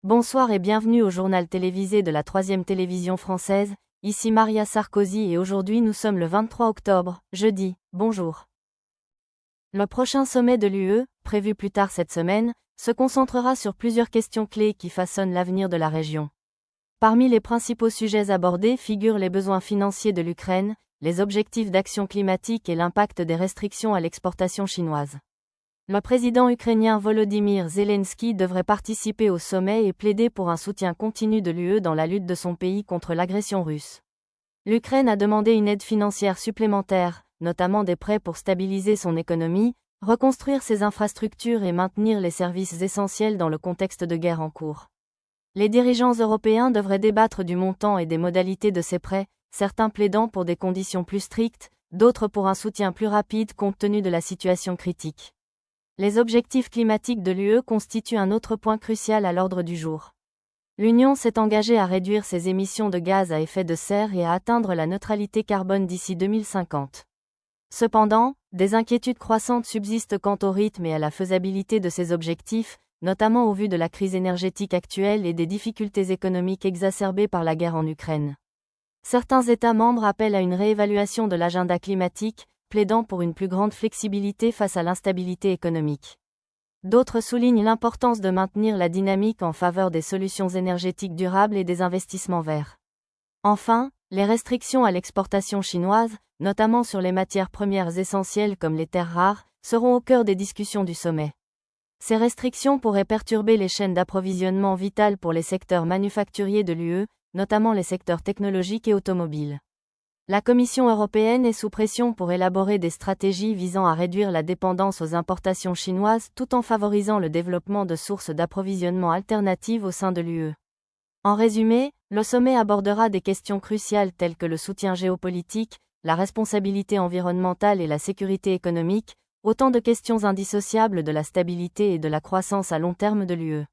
Bonsoir et bienvenue au journal télévisé de la 3e télévision française, ici Maria Sarkozy et aujourd'hui nous sommes le 23 octobre, jeudi, bonjour. Le prochain sommet de l'UE, prévu plus tard cette semaine, se concentrera sur plusieurs questions clés qui façonnent l'avenir de la région. Parmi les principaux sujets abordés figurent les besoins financiers de l'Ukraine, les objectifs d'action climatique et l'impact des restrictions à l'exportation chinoise. Le président ukrainien Volodymyr Zelensky devrait participer au sommet et plaider pour un soutien continu de l'UE dans la lutte de son pays contre l'agression russe. L'Ukraine a demandé une aide financière supplémentaire, notamment des prêts pour stabiliser son économie, reconstruire ses infrastructures et maintenir les services essentiels dans le contexte de guerre en cours. Les dirigeants européens devraient débattre du montant et des modalités de ces prêts, certains plaidant pour des conditions plus strictes, d'autres pour un soutien plus rapide compte tenu de la situation critique. Les objectifs climatiques de l'UE constituent un autre point crucial à l'ordre du jour. L'Union s'est engagée à réduire ses émissions de gaz à effet de serre et à atteindre la neutralité carbone d'ici 2050. Cependant, des inquiétudes croissantes subsistent quant au rythme et à la faisabilité de ces objectifs, notamment au vu de la crise énergétique actuelle et des difficultés économiques exacerbées par la guerre en Ukraine. Certains États membres appellent à une réévaluation de l'agenda climatique, plaidant pour une plus grande flexibilité face à l'instabilité économique. D'autres soulignent l'importance de maintenir la dynamique en faveur des solutions énergétiques durables et des investissements verts. Enfin, les restrictions à l'exportation chinoise, notamment sur les matières premières essentielles comme les terres rares, seront au cœur des discussions du sommet. Ces restrictions pourraient perturber les chaînes d'approvisionnement vitales pour les secteurs manufacturiers de l'UE, notamment les secteurs technologiques et automobiles. La Commission européenne est sous pression pour élaborer des stratégies visant à réduire la dépendance aux importations chinoises tout en favorisant le développement de sources d'approvisionnement alternatives au sein de l'UE. En résumé, le sommet abordera des questions cruciales telles que le soutien géopolitique, la responsabilité environnementale et la sécurité économique, autant de questions indissociables de la stabilité et de la croissance à long terme de l'UE.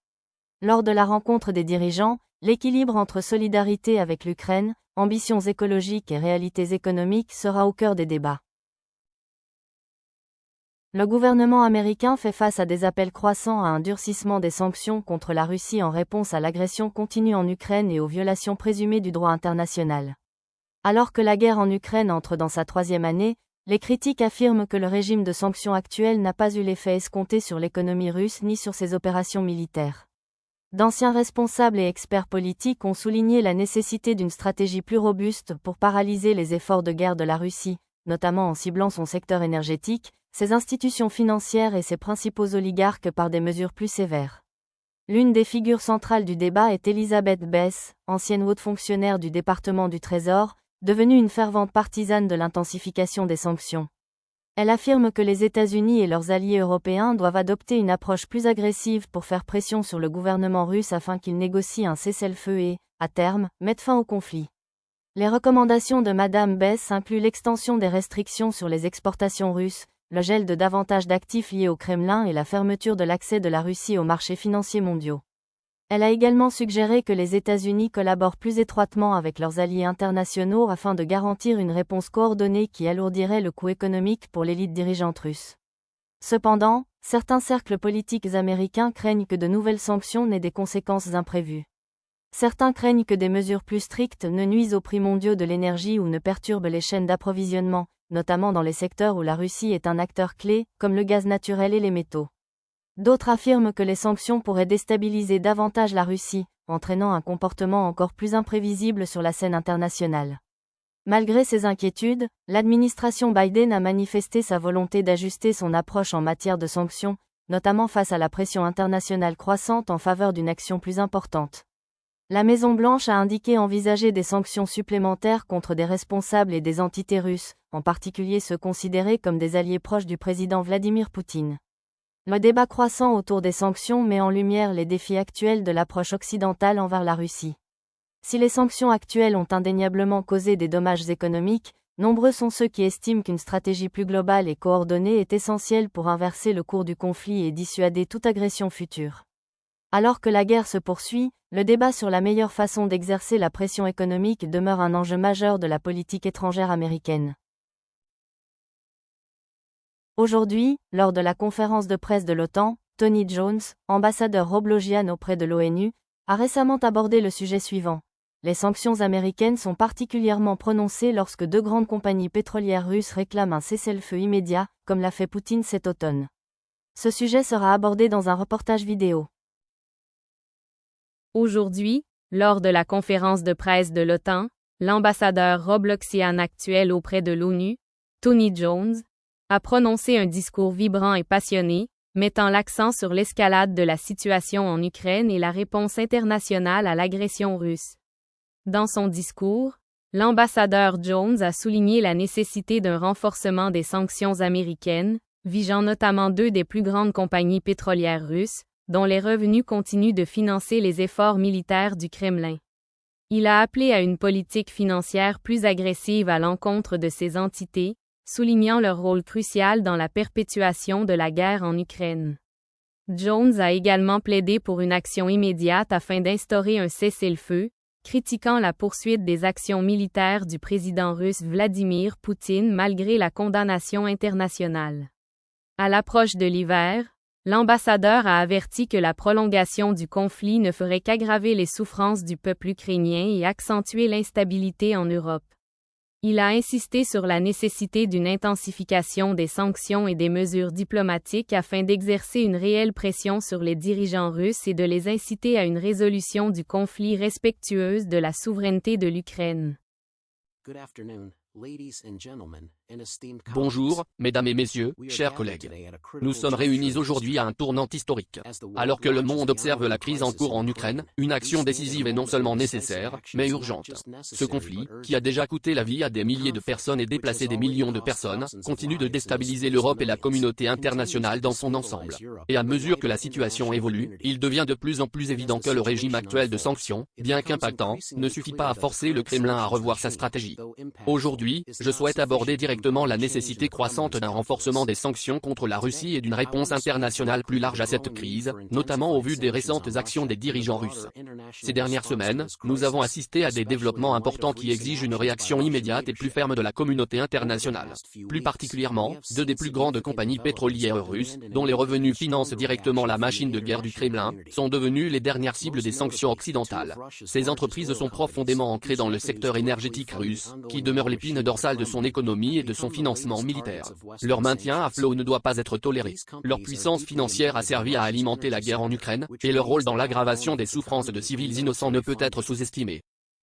Lors de la rencontre des dirigeants, l'équilibre entre solidarité avec l'Ukraine, ambitions écologiques et réalités économiques sera au cœur des débats. Le gouvernement américain fait face à des appels croissants à un durcissement des sanctions contre la Russie en réponse à l'agression continue en Ukraine et aux violations présumées du droit international. Alors que la guerre en Ukraine entre dans sa 3e année, les critiques affirment que le régime de sanctions actuel n'a pas eu l'effet escompté sur l'économie russe ni sur ses opérations militaires. D'anciens responsables et experts politiques ont souligné la nécessité d'une stratégie plus robuste pour paralyser les efforts de guerre de la Russie, notamment en ciblant son secteur énergétique, ses institutions financières et ses principaux oligarques par des mesures plus sévères. L'une des figures centrales du débat est Elizabeth Bess, ancienne haute fonctionnaire du département du Trésor, devenue une fervente partisane de l'intensification des sanctions. Elle affirme que les États-Unis et leurs alliés européens doivent adopter une approche plus agressive pour faire pression sur le gouvernement russe afin qu'il négocie un cessez-le-feu et, à terme, mette fin au conflit. Les recommandations de Madame Bess incluent l'extension des restrictions sur les exportations russes, le gel de davantage d'actifs liés au Kremlin et la fermeture de l'accès de la Russie aux marchés financiers mondiaux. Elle a également suggéré que les États-Unis collaborent plus étroitement avec leurs alliés internationaux afin de garantir une réponse coordonnée qui alourdirait le coût économique pour l'élite dirigeante russe. Cependant, certains cercles politiques américains craignent que de nouvelles sanctions n'aient des conséquences imprévues. Certains craignent que des mesures plus strictes ne nuisent aux prix mondiaux de l'énergie ou ne perturbent les chaînes d'approvisionnement, notamment dans les secteurs où la Russie est un acteur clé, comme le gaz naturel et les métaux. D'autres affirment que les sanctions pourraient déstabiliser davantage la Russie, entraînant un comportement encore plus imprévisible sur la scène internationale. Malgré ces inquiétudes, l'administration Biden a manifesté sa volonté d'ajuster son approche en matière de sanctions, notamment face à la pression internationale croissante en faveur d'une action plus importante. La Maison-Blanche a indiqué envisager des sanctions supplémentaires contre des responsables et des entités russes, en particulier ceux considérés comme des alliés proches du président Vladimir Poutine. Le débat croissant autour des sanctions met en lumière les défis actuels de l'approche occidentale envers la Russie. Si les sanctions actuelles ont indéniablement causé des dommages économiques, nombreux sont ceux qui estiment qu'une stratégie plus globale et coordonnée est essentielle pour inverser le cours du conflit et dissuader toute agression future. Alors que la guerre se poursuit, le débat sur la meilleure façon d'exercer la pression économique demeure un enjeu majeur de la politique étrangère américaine. Aujourd'hui, lors de la conférence de presse de l'OTAN, Tony Jones, ambassadeur roblogian auprès de l'ONU, a récemment abordé le sujet suivant. Les sanctions américaines sont particulièrement prononcées lorsque deux grandes compagnies pétrolières russes réclament un cessez-le-feu immédiat, comme l'a fait Poutine cet automne. Ce sujet sera abordé dans un reportage vidéo. Aujourd'hui, lors de la conférence de presse de l'OTAN, l'ambassadeur Robloxian actuel auprès de l'ONU, Tony Jones, a prononcé un discours vibrant et passionné, mettant l'accent sur l'escalade de la situation en Ukraine et la réponse internationale à l'agression russe. Dans son discours, l'ambassadeur Jones a souligné la nécessité d'un renforcement des sanctions américaines, visant notamment deux des plus grandes compagnies pétrolières russes, dont les revenus continuent de financer les efforts militaires du Kremlin. Il a appelé à une politique financière plus agressive à l'encontre de ces entités, soulignant leur rôle crucial dans la perpétuation de la guerre en Ukraine. Jones a également plaidé pour une action immédiate afin d'instaurer un cessez-le-feu, critiquant la poursuite des actions militaires du président russe Vladimir Poutine malgré la condamnation internationale. À l'approche de l'hiver, l'ambassadeur a averti que la prolongation du conflit ne ferait qu'aggraver les souffrances du peuple ukrainien et accentuer l'instabilité en Europe. Il a insisté sur la nécessité d'une intensification des sanctions et des mesures diplomatiques afin d'exercer une réelle pression sur les dirigeants russes et de les inciter à une résolution du conflit respectueuse de la souveraineté de l'Ukraine. Bonjour, mesdames et messieurs, chers collègues. Nous sommes réunis aujourd'hui à un tournant historique. Alors que le monde observe la crise en cours en Ukraine, une action décisive est non seulement nécessaire, mais urgente. Ce conflit, qui a déjà coûté la vie à des milliers de personnes et déplacé des millions de personnes, continue de déstabiliser l'Europe et la communauté internationale dans son ensemble. Et à mesure que la situation évolue, il devient de plus en plus évident que le régime actuel de sanctions, bien qu'impactant, ne suffit pas à forcer le Kremlin à revoir sa stratégie. Aujourd'hui, je souhaite aborder directement la nécessité croissante d'un renforcement des sanctions contre la Russie et d'une réponse internationale plus large à cette crise, notamment au vu des récentes actions des dirigeants russes. Ces dernières semaines, nous avons assisté à des développements importants qui exigent une réaction immédiate et plus ferme de la communauté internationale. Plus particulièrement, deux des plus grandes compagnies pétrolières russes, dont les revenus financent directement la machine de guerre du Kremlin, sont devenues les dernières cibles des sanctions occidentales. Ces entreprises sont profondément ancrées dans le secteur énergétique russe, qui demeure l'épine dorsale de son économie et de son financement militaire. Leur maintien à flot ne doit pas être toléré. Leur puissance financière a servi à alimenter la guerre en Ukraine, et leur rôle dans l'aggravation des souffrances de civils innocents ne peut être sous-estimé.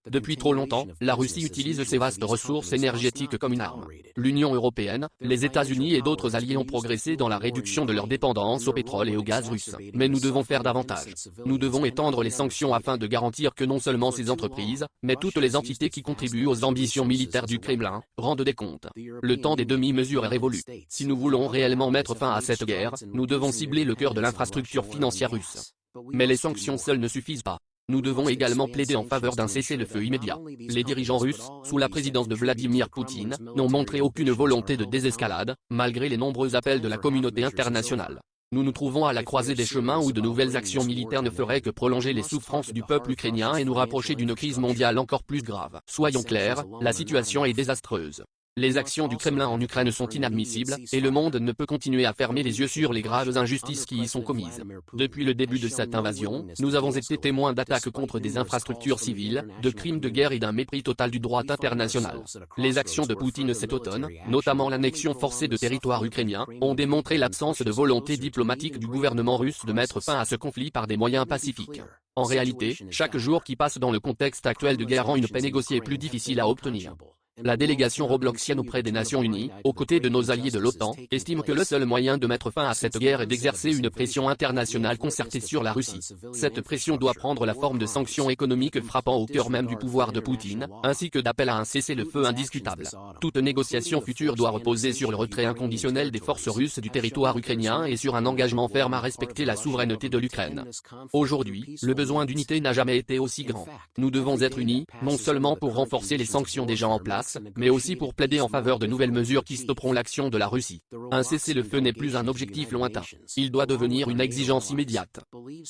Depuis trop longtemps, la Russie utilise ses vastes ressources énergétiques comme une arme. L'Union européenne, les États-Unis et d'autres alliés ont progressé dans la réduction de leur dépendance au pétrole et au gaz russe. Mais nous devons faire davantage. Nous devons étendre les sanctions afin de garantir que non seulement ces entreprises, mais toutes les entités qui contribuent aux ambitions militaires du Kremlin, rendent des comptes. Le temps des demi-mesures est révolu. Si nous voulons réellement mettre fin à cette guerre, nous devons cibler le cœur de l'infrastructure financière russe. Mais les sanctions seules ne suffisent pas. Nous devons également plaider en faveur d'un cessez-le-feu immédiat. Les dirigeants russes, sous la présidence de Vladimir Poutine, n'ont montré aucune volonté de désescalade, malgré les nombreux appels de la communauté internationale. Nous nous trouvons à la croisée des chemins où de nouvelles actions militaires ne feraient que prolonger les souffrances du peuple ukrainien et nous rapprocher d'une crise mondiale encore plus grave. Soyons clairs, la situation est désastreuse. Les actions du Kremlin en Ukraine sont inadmissibles, et le monde ne peut continuer à fermer les yeux sur les graves injustices qui y sont commises. Depuis le début de cette invasion, nous avons été témoins d'attaques contre des infrastructures civiles, de crimes de guerre et d'un mépris total du droit international. Les actions de Poutine cet automne, notamment l'annexion forcée de territoires ukrainiens, ont démontré l'absence de volonté diplomatique du gouvernement russe de mettre fin à ce conflit par des moyens pacifiques. En réalité, chaque jour qui passe dans le contexte actuel de guerre rend une paix négociée plus difficile à obtenir. La délégation robloxienne auprès des Nations Unies, aux côtés de nos alliés de l'OTAN, estime que le seul moyen de mettre fin à cette guerre est d'exercer une pression internationale concertée sur la Russie. Cette pression doit prendre la forme de sanctions économiques frappant au cœur même du pouvoir de Poutine, ainsi que d'appel à un cessez-le-feu indiscutable. Toute négociation future doit reposer sur le retrait inconditionnel des forces russes du territoire ukrainien et sur un engagement ferme à respecter la souveraineté de l'Ukraine. Aujourd'hui, le besoin d'unité n'a jamais été aussi grand. Nous devons être unis, non seulement pour renforcer les sanctions déjà en place, mais aussi pour plaider en faveur de nouvelles mesures qui stopperont l'action de la Russie. Un cessez-le-feu n'est plus un objectif lointain. Il doit devenir une exigence immédiate.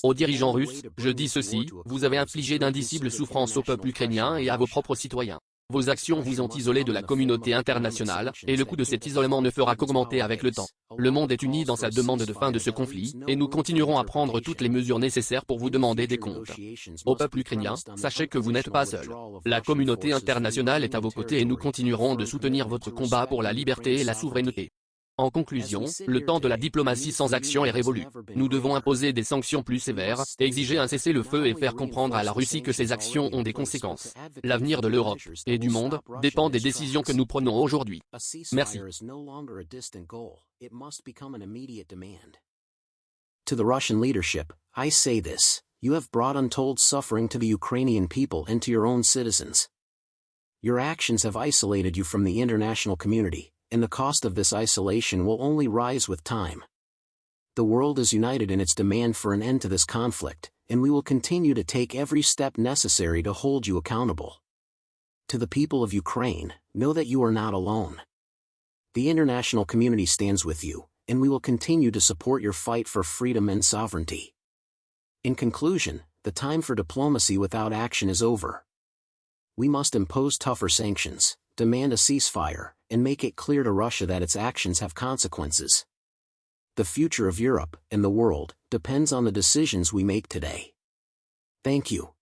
Aux dirigeants russes, je dis ceci, vous avez infligé d'indicibles souffrances au peuple ukrainien et à vos propres citoyens. Vos actions vous ont isolé de la communauté internationale, et le coût de cet isolement ne fera qu'augmenter avec le temps. Le monde est uni dans sa demande de fin de ce conflit, et nous continuerons à prendre toutes les mesures nécessaires pour vous demander des comptes. Au peuple ukrainien, sachez que vous n'êtes pas seul. La communauté internationale est à vos côtés et nous continuerons de soutenir votre combat pour la liberté et la souveraineté. En conclusion, le temps de la diplomatie sans action est révolu. Nous devons imposer des sanctions plus sévères, exiger un cessez-le-feu et faire comprendre à la Russie que ces actions ont des conséquences. L'avenir de l'Europe et du monde dépend des décisions que nous prenons aujourd'hui. Merci. To the Russian leadership, I say this: you have brought untold suffering to the Ukrainian people and to your own citizens. Your actions have isolated you from the international community, and the cost of this isolation will only rise with time. The world is united in its demand for an end to this conflict, and we will continue to take every step necessary to hold you accountable. To the people of Ukraine, know that you are not alone. The international community stands with you, and we will continue to support your fight for freedom and sovereignty. In conclusion, the time for diplomacy without action is over. We must impose tougher sanctions, demand a ceasefire, and make it clear to Russia that its actions have consequences. The future of Europe and the world depends on the decisions we make today. Thank you.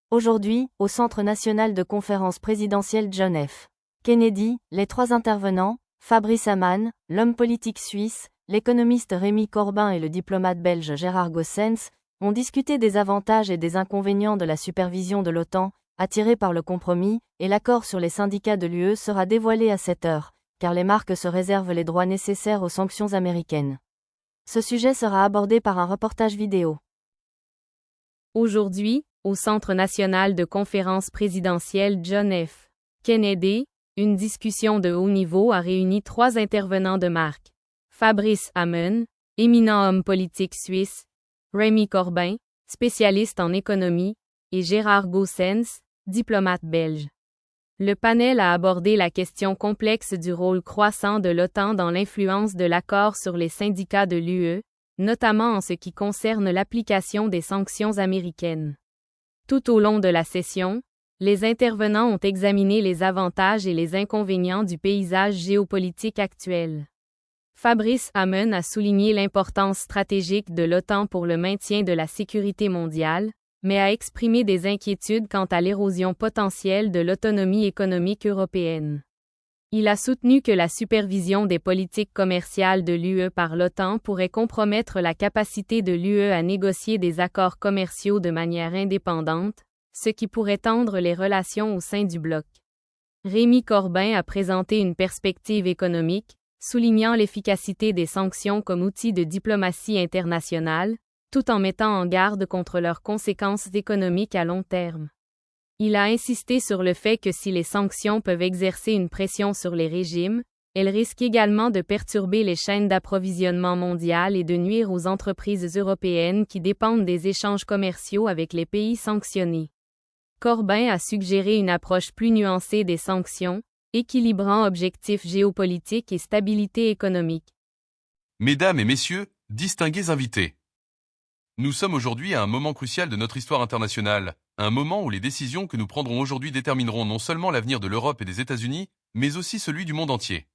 Aujourd'hui, au Centre national de conférence présidentielle John F. Kennedy, les trois intervenants, Fabrice Hamann, l'homme politique suisse, l'économiste Rémi Corbin et le diplomate belge Gérard Goossens, ont discuté des avantages et des inconvénients de la supervision de l'OTAN, attirés par le compromis, et l'accord sur les syndicats de l'UE sera dévoilé à 7 heures, car les marques se réservent les droits nécessaires aux sanctions américaines. Ce sujet sera abordé par un reportage vidéo. Aujourd'hui, au Centre national de conférence présidentielle John F. Kennedy, une discussion de haut niveau a réuni 3 intervenants de marque. Fabrice Hamann, éminent homme politique suisse, Rémi Corbin, spécialiste en économie, et Gérard Goossens, diplomate belge. Le panel a abordé la question complexe du rôle croissant de l'OTAN dans l'influence de l'accord sur les syndicats de l'UE, notamment en ce qui concerne l'application des sanctions américaines. Tout au long de la session, les intervenants ont examiné les avantages et les inconvénients du paysage géopolitique actuel. Fabrice Hamann a souligné l'importance stratégique de l'OTAN pour le maintien de la sécurité mondiale, mais a exprimé des inquiétudes quant à l'érosion potentielle de l'autonomie économique européenne. Il a soutenu que la supervision des politiques commerciales de l'UE par l'OTAN pourrait compromettre la capacité de l'UE à négocier des accords commerciaux de manière indépendante, ce qui pourrait tendre les relations au sein du bloc. Rémi Corbin a présenté une perspective économique, soulignant l'efficacité des sanctions comme outil de diplomatie internationale, tout en mettant en garde contre leurs conséquences économiques à long terme. Il a insisté sur le fait que si les sanctions peuvent exercer une pression sur les régimes, elles risquent également de perturber les chaînes d'approvisionnement mondiales et de nuire aux entreprises européennes qui dépendent des échanges commerciaux avec les pays sanctionnés. Corbin a suggéré une approche plus nuancée des sanctions, équilibrant objectifs géopolitiques et stabilité économique. Mesdames et messieurs, distingués invités. Nous sommes aujourd'hui à un moment crucial de notre histoire internationale, un moment où les décisions que nous prendrons aujourd'hui détermineront non seulement l'avenir de l'Europe et des États-Unis, mais aussi celui du monde entier.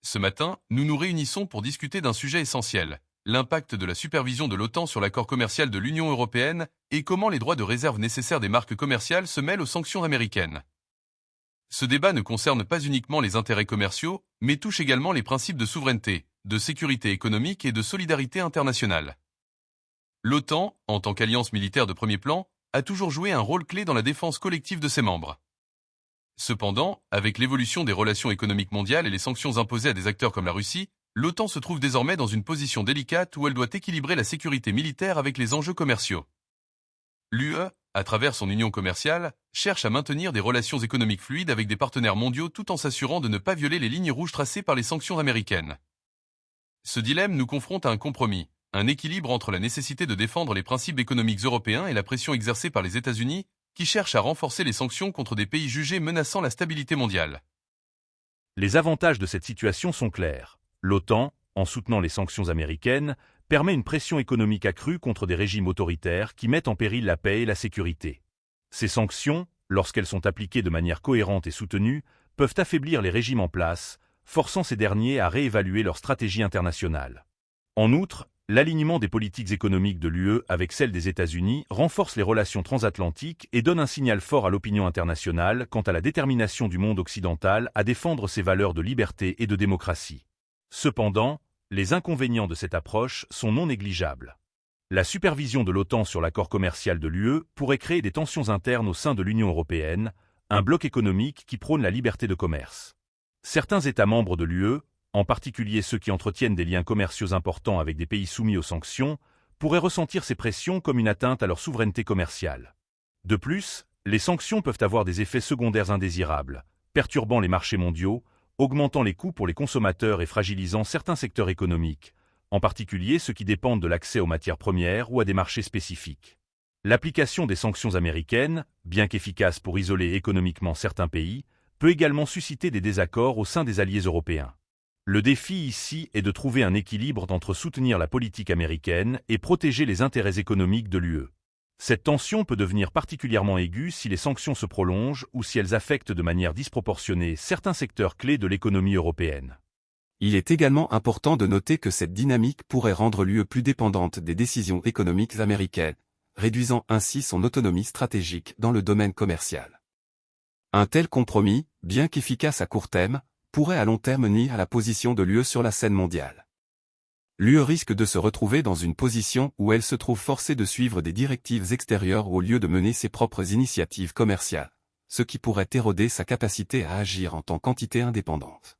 Ce matin, nous nous réunissons pour discuter d'un sujet essentiel, l'impact de la supervision de l'OTAN sur l'accord commercial de l'Union européenne et comment les droits de réserve nécessaires des marques commerciales se mêlent aux sanctions américaines. Ce débat ne concerne pas uniquement les intérêts commerciaux, mais touche également les principes de souveraineté, de sécurité économique et de solidarité internationale. L'OTAN, en tant qu'alliance militaire de premier plan, a toujours joué un rôle clé dans la défense collective de ses membres. Cependant, avec l'évolution des relations économiques mondiales et les sanctions imposées à des acteurs comme la Russie, l'OTAN se trouve désormais dans une position délicate où elle doit équilibrer la sécurité militaire avec les enjeux commerciaux. L'UE, à travers son union commerciale, cherche à maintenir des relations économiques fluides avec des partenaires mondiaux tout en s'assurant de ne pas violer les lignes rouges tracées par les sanctions américaines. Ce dilemme nous confronte à un compromis, un équilibre entre la nécessité de défendre les principes économiques européens et la pression exercée par les États-Unis, qui cherchent à renforcer les sanctions contre des pays jugés menaçant la stabilité mondiale. Les avantages de cette situation sont clairs. L'OTAN, en soutenant les sanctions américaines, permet une pression économique accrue contre des régimes autoritaires qui mettent en péril la paix et la sécurité. Ces sanctions, lorsqu'elles sont appliquées de manière cohérente et soutenue, peuvent affaiblir les régimes en place, forçant ces derniers à réévaluer leur stratégie internationale. En outre, l'alignement des politiques économiques de l'UE avec celles des États-Unis renforce les relations transatlantiques et donne un signal fort à l'opinion internationale quant à la détermination du monde occidental à défendre ses valeurs de liberté et de démocratie. Cependant, les inconvénients de cette approche sont non négligeables. La supervision de l'OTAN sur l'accord commercial de l'UE pourrait créer des tensions internes au sein de l'Union européenne, un bloc économique qui prône la liberté de commerce. Certains États membres de l'UE, en particulier ceux qui entretiennent des liens commerciaux importants avec des pays soumis aux sanctions, pourraient ressentir ces pressions comme une atteinte à leur souveraineté commerciale. De plus, les sanctions peuvent avoir des effets secondaires indésirables, perturbant les marchés mondiaux, augmentant les coûts pour les consommateurs et fragilisant certains secteurs économiques, en particulier ceux qui dépendent de l'accès aux matières premières ou à des marchés spécifiques. L'application des sanctions américaines, bien qu'efficace pour isoler économiquement certains pays, peut également susciter des désaccords au sein des alliés européens. Le défi ici est de trouver un équilibre entre soutenir la politique américaine et protéger les intérêts économiques de l'UE. Cette tension peut devenir particulièrement aiguë si les sanctions se prolongent ou si elles affectent de manière disproportionnée certains secteurs clés de l'économie européenne. Il est également important de noter que cette dynamique pourrait rendre l'UE plus dépendante des décisions économiques américaines, réduisant ainsi son autonomie stratégique dans le domaine commercial. Un tel compromis, bien qu'efficace à court terme, pourrait à long terme nuire à la position de l'UE sur la scène mondiale. L'UE risque de se retrouver dans une position où elle se trouve forcée de suivre des directives extérieures au lieu de mener ses propres initiatives commerciales, ce qui pourrait éroder sa capacité à agir en tant qu'entité indépendante.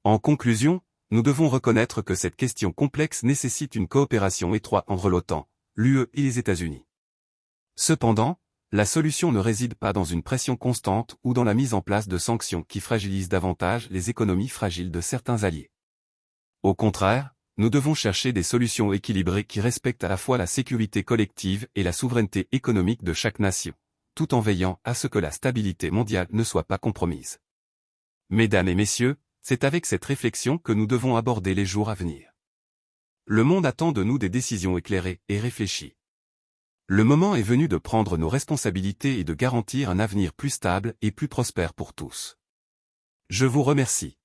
En conclusion, nous devons reconnaître que cette question complexe nécessite une coopération étroite entre l'OTAN, l'UE et les États-Unis. Cependant, la solution ne réside pas dans une pression constante ou dans la mise en place de sanctions qui fragilisent davantage les économies fragiles de certains alliés. Au contraire, nous devons chercher des solutions équilibrées qui respectent à la fois la sécurité collective et la souveraineté économique de chaque nation, tout en veillant à ce que la stabilité mondiale ne soit pas compromise. Mesdames et messieurs, c'est avec cette réflexion que nous devons aborder les jours à venir. Le monde attend de nous des décisions éclairées et réfléchies. Le moment est venu de prendre nos responsabilités et de garantir un avenir plus stable et plus prospère pour tous. Je vous remercie.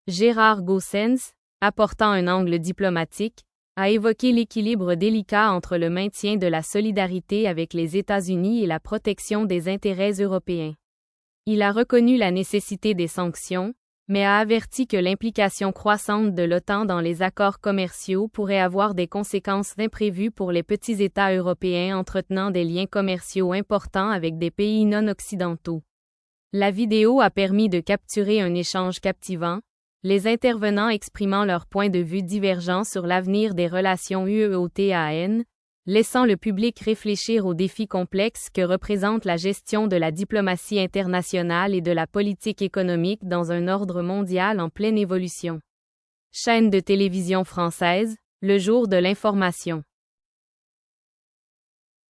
Gérard Goossens, apportant un angle diplomatique, a évoqué l'équilibre délicat entre le maintien de la solidarité avec les États-Unis et la protection des intérêts européens. Il a reconnu la nécessité des sanctions, mais a averti que l'implication croissante de l'OTAN dans les accords commerciaux pourrait avoir des conséquences imprévues pour les petits États européens entretenant des liens commerciaux importants avec des pays non occidentaux. La vidéo a permis de capturer un échange captivant, les intervenants exprimant leur point de vue divergent sur l'avenir des relations UE-OTAN, laissant le public réfléchir aux défis complexes que représente la gestion de la diplomatie internationale et de la politique économique dans un ordre mondial en pleine évolution. Chaîne de télévision française, le jour de l'information.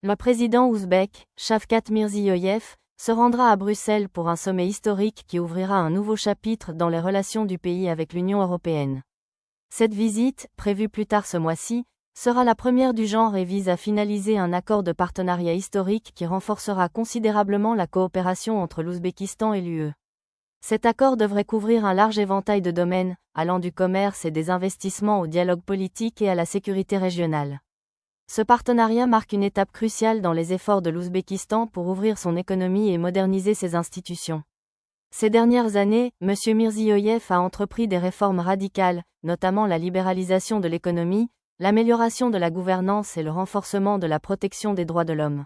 Le président ouzbek, Shavkat Mirziyoyev, se rendra à Bruxelles pour un sommet historique qui ouvrira un nouveau chapitre dans les relations du pays avec l'Union européenne. Cette visite, prévue plus tard ce mois-ci, sera la première du genre et vise à finaliser un accord de partenariat historique qui renforcera considérablement la coopération entre l'Ouzbékistan et l'UE. Cet accord devrait couvrir un large éventail de domaines, allant du commerce et des investissements au dialogue politique et à la sécurité régionale. Ce partenariat marque une étape cruciale dans les efforts de l'Ouzbékistan pour ouvrir son économie et moderniser ses institutions. Ces dernières années, M. Mirziyoyev a entrepris des réformes radicales, notamment la libéralisation de l'économie, l'amélioration de la gouvernance et le renforcement de la protection des droits de l'homme.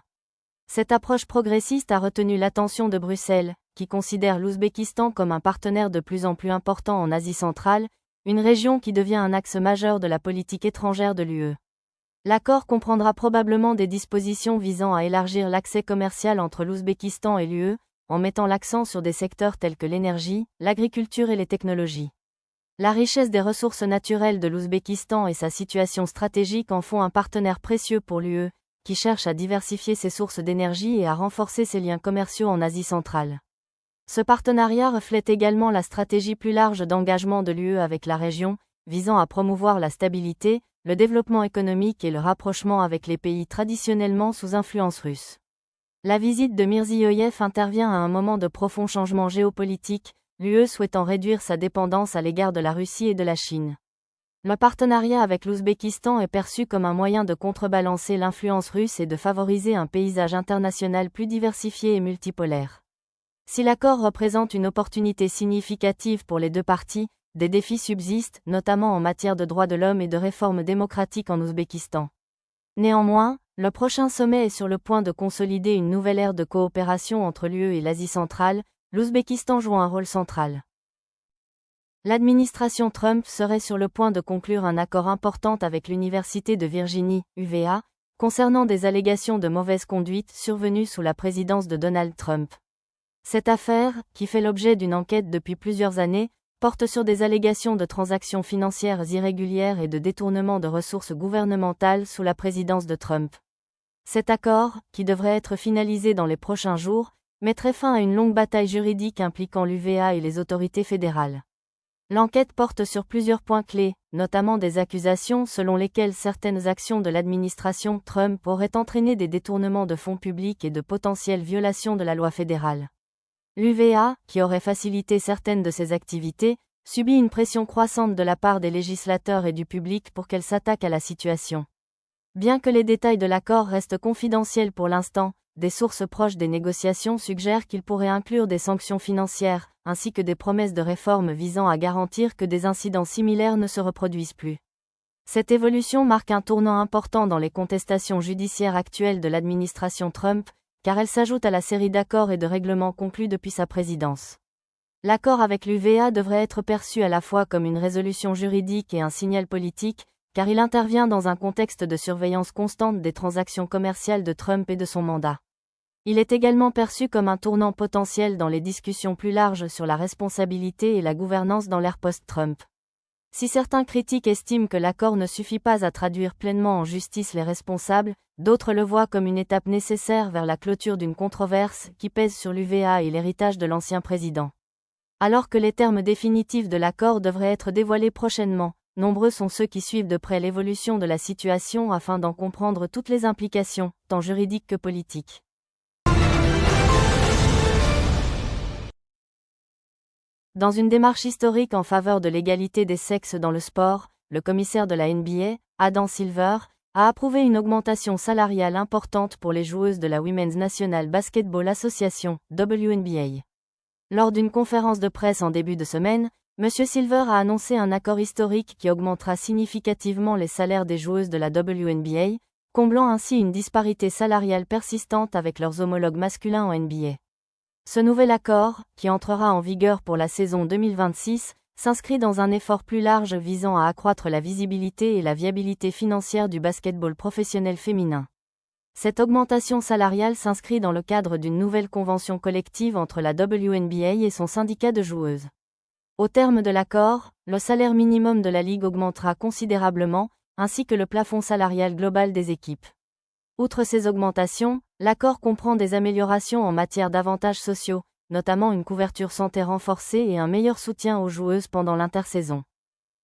Cette approche progressiste a retenu l'attention de Bruxelles, qui considère l'Ouzbékistan comme un partenaire de plus en plus important en Asie centrale, une région qui devient un axe majeur de la politique étrangère de l'UE. L'accord comprendra probablement des dispositions visant à élargir l'accès commercial entre l'Ouzbékistan et l'UE, en mettant l'accent sur des secteurs tels que l'énergie, l'agriculture et les technologies. La richesse des ressources naturelles de l'Ouzbékistan et sa situation stratégique en font un partenaire précieux pour l'UE, qui cherche à diversifier ses sources d'énergie et à renforcer ses liens commerciaux en Asie centrale. Ce partenariat reflète également la stratégie plus large d'engagement de l'UE avec la région, visant à promouvoir la stabilité, le développement économique et le rapprochement avec les pays traditionnellement sous influence russe. La visite de Mirziyoyev intervient à un moment de profond changement géopolitique, l'UE souhaitant réduire sa dépendance à l'égard de la Russie et de la Chine. Le partenariat avec l'Ouzbékistan est perçu comme un moyen de contrebalancer l'influence russe et de favoriser un paysage international plus diversifié et multipolaire. Si l'accord représente une opportunité significative pour les deux parties, des défis subsistent, notamment en matière de droits de l'homme et de réformes démocratiques en Ouzbékistan. Néanmoins, le prochain sommet est sur le point de consolider une nouvelle ère de coopération entre l'UE et l'Asie centrale, l'Ouzbékistan jouant un rôle central. L'administration Trump serait sur le point de conclure un accord important avec l'Université de Virginie, UVA, concernant des allégations de mauvaise conduite survenues sous la présidence de Donald Trump. Cette affaire, qui fait l'objet d'une enquête depuis plusieurs années, porte sur des allégations de transactions financières irrégulières et de détournement de ressources gouvernementales sous la présidence de Trump. Cet accord, qui devrait être finalisé dans les prochains jours, mettrait fin à une longue bataille juridique impliquant l'UVA et les autorités fédérales. L'enquête porte sur plusieurs points clés, notamment des accusations selon lesquelles certaines actions de l'administration Trump auraient entraîné des détournements de fonds publics et de potentielles violations de la loi fédérale. L'UVA, qui aurait facilité certaines de ces activités, subit une pression croissante de la part des législateurs et du public pour qu'elle s'attaque à la situation. Bien que les détails de l'accord restent confidentiels pour l'instant, des sources proches des négociations suggèrent qu'il pourrait inclure des sanctions financières, ainsi que des promesses de réformes visant à garantir que des incidents similaires ne se reproduisent plus. Cette évolution marque un tournant important dans les contestations judiciaires actuelles de l'administration Trump, car elle s'ajoute à la série d'accords et de règlements conclus depuis sa présidence. L'accord avec l'UVA devrait être perçu à la fois comme une résolution juridique et un signal politique, car il intervient dans un contexte de surveillance constante des transactions commerciales de Trump et de son mandat. Il est également perçu comme un tournant potentiel dans les discussions plus larges sur la responsabilité et la gouvernance dans l'ère post-Trump. Si certains critiques estiment que l'accord ne suffit pas à traduire pleinement en justice les responsables, d'autres le voient comme une étape nécessaire vers la clôture d'une controverse qui pèse sur l'UVA et l'héritage de l'ancien président. Alors que les termes définitifs de l'accord devraient être dévoilés prochainement, nombreux sont ceux qui suivent de près l'évolution de la situation afin d'en comprendre toutes les implications, tant juridiques que politiques. Dans une démarche historique en faveur de l'égalité des sexes dans le sport, le commissaire de la NBA, Adam Silver, a approuvé une augmentation salariale importante pour les joueuses de la Women's National Basketball Association, WNBA. Lors d'une conférence de presse en début de semaine, M. Silver a annoncé un accord historique qui augmentera significativement les salaires des joueuses de la WNBA, comblant ainsi une disparité salariale persistante avec leurs homologues masculins en NBA. Ce nouvel accord, qui entrera en vigueur pour la saison 2026, s'inscrit dans un effort plus large visant à accroître la visibilité et la viabilité financière du basketball professionnel féminin. Cette augmentation salariale s'inscrit dans le cadre d'une nouvelle convention collective entre la WNBA et son syndicat de joueuses. Au terme de l'accord, le salaire minimum de la ligue augmentera considérablement, ainsi que le plafond salarial global des équipes. Outre ces augmentations, l'accord comprend des améliorations en matière d'avantages sociaux, notamment une couverture santé renforcée et un meilleur soutien aux joueuses pendant l'intersaison.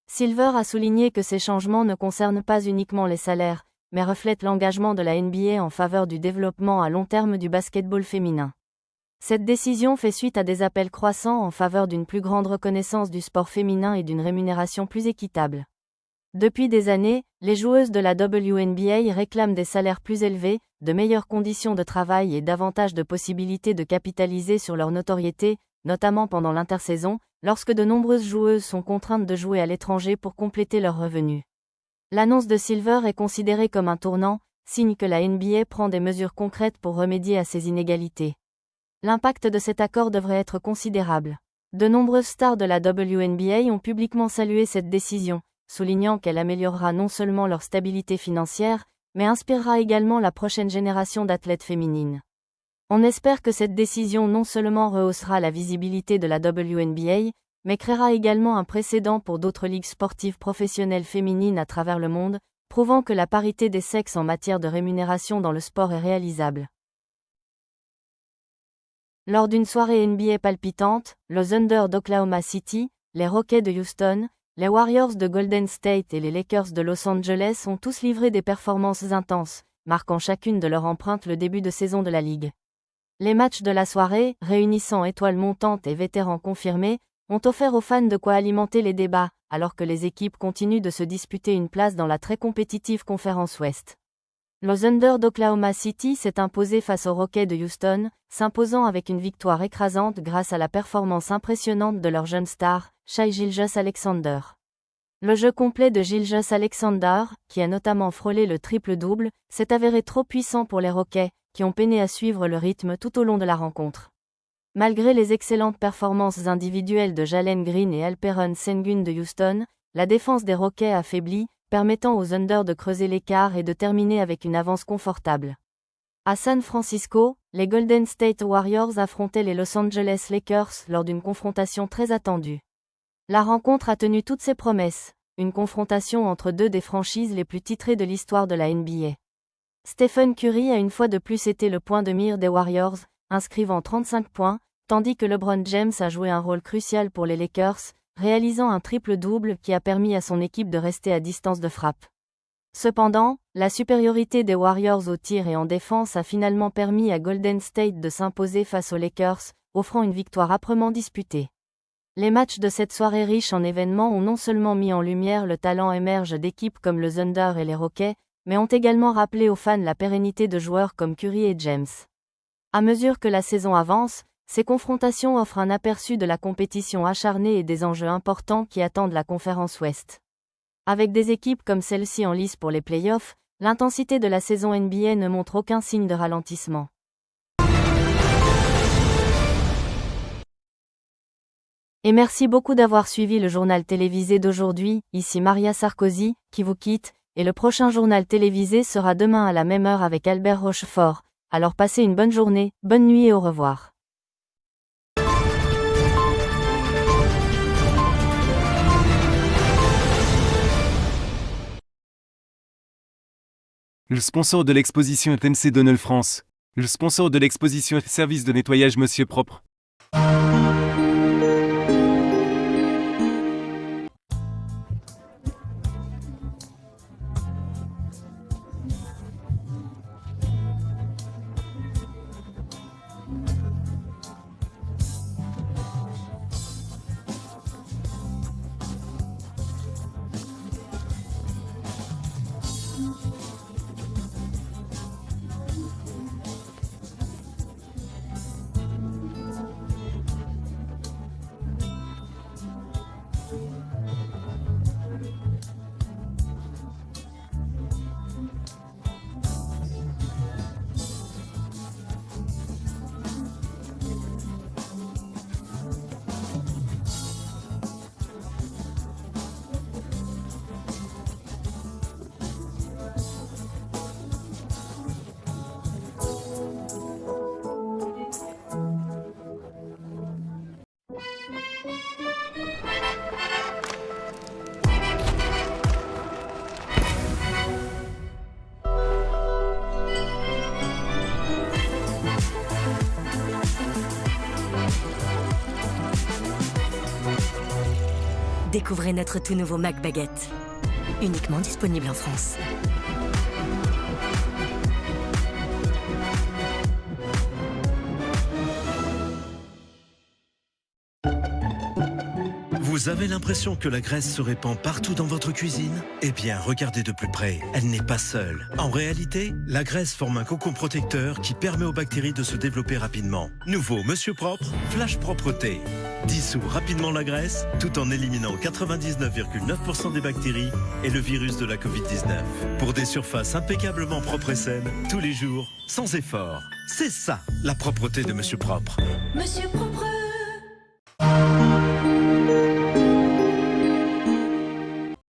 Silver a souligné que ces changements ne concernent pas uniquement les salaires, mais reflètent l'engagement de la NBA en faveur du développement à long terme du basketball féminin. Cette décision fait suite à des appels croissants en faveur d'une plus grande reconnaissance du sport féminin et d'une rémunération plus équitable. Depuis des années, les joueuses de la WNBA réclament des salaires plus élevés, de meilleures conditions de travail et davantage de possibilités de capitaliser sur leur notoriété, notamment pendant l'intersaison, lorsque de nombreuses joueuses sont contraintes de jouer à l'étranger pour compléter leurs revenus. L'annonce de Silver est considérée comme un tournant, signe que la NBA prend des mesures concrètes pour remédier à ces inégalités. L'impact de cet accord devrait être considérable. De nombreuses stars de la WNBA ont publiquement salué cette décision, soulignant qu'elle améliorera non seulement leur stabilité financière, mais inspirera également la prochaine génération d'athlètes féminines. On espère que cette décision non seulement rehaussera la visibilité de la WNBA, mais créera également un précédent pour d'autres ligues sportives professionnelles féminines à travers le monde, prouvant que la parité des sexes en matière de rémunération dans le sport est réalisable. Lors d'une soirée NBA palpitante, le Thunder d'Oklahoma City, les Rockets de Houston, les Warriors de Golden State et les Lakers de Los Angeles ont tous livré des performances intenses, marquant chacune de leur empreinte le début de saison de la ligue. Les matchs de la soirée, réunissant étoiles montantes et vétérans confirmés, ont offert aux fans de quoi alimenter les débats, alors que les équipes continuent de se disputer une place dans la très compétitive conférence Ouest. Le Thunder d'Oklahoma City s'est imposé face aux Rockets de Houston, s'imposant avec une victoire écrasante grâce à la performance impressionnante de leur jeune star, Shai Gilgeous-Alexander. Le jeu complet de Gilgeous-Alexander, qui a notamment frôlé le triple-double, s'est avéré trop puissant pour les Rockets, qui ont peiné à suivre le rythme tout au long de la rencontre. Malgré les excellentes performances individuelles de Jalen Green et Alperen Sengun de Houston, la défense des Rockets a faibli, permettant aux Thunder de creuser l'écart et de terminer avec une avance confortable. À San Francisco, les Golden State Warriors affrontaient les Los Angeles Lakers lors d'une confrontation très attendue. La rencontre a tenu toutes ses promesses, une confrontation entre deux des franchises les plus titrées de l'histoire de la NBA. Stephen Curry a une fois de plus été le point de mire des Warriors, inscrivant 35 points, tandis que LeBron James a joué un rôle crucial pour les Lakers, réalisant un triple-double qui a permis à son équipe de rester à distance de frappe. Cependant, la supériorité des Warriors au tir et en défense a finalement permis à Golden State de s'imposer face aux Lakers, offrant une victoire âprement disputée. Les matchs de cette soirée riche en événements ont non seulement mis en lumière le talent émerge d'équipes comme le Thunder et les Rockets, mais ont également rappelé aux fans la pérennité de joueurs comme Curry et James. À mesure que la saison avance, ces confrontations offrent un aperçu de la compétition acharnée et des enjeux importants qui attendent la conférence Ouest. Avec des équipes comme celle-ci en lice pour les playoffs, l'intensité de la saison NBA ne montre aucun signe de ralentissement. Et merci beaucoup d'avoir suivi le journal télévisé d'aujourd'hui, ici Maria Sarkozy, qui vous quitte, et le prochain journal télévisé sera demain à la même heure avec Albert Rochefort. Alors passez une bonne journée, bonne nuit et au revoir. Le sponsor de l'exposition est MC Donald France. Le sponsor de l'exposition est Service de nettoyage Monsieur Propre. Découvrez notre tout nouveau Mac Baguette. Uniquement disponible en France. Vous avez l'impression que la graisse se répand partout dans votre cuisine? Eh bien, regardez de plus près, elle n'est pas seule. En réalité, la graisse forme un cocon protecteur qui permet aux bactéries de se développer rapidement. Nouveau Monsieur Propre, Flash Propreté. Dissout rapidement la graisse, tout en éliminant 99,9% des bactéries et le virus de la Covid-19. Pour des surfaces impeccablement propres et saines, tous les jours, sans effort. C'est ça, la propreté de Monsieur Propre. Monsieur Propre.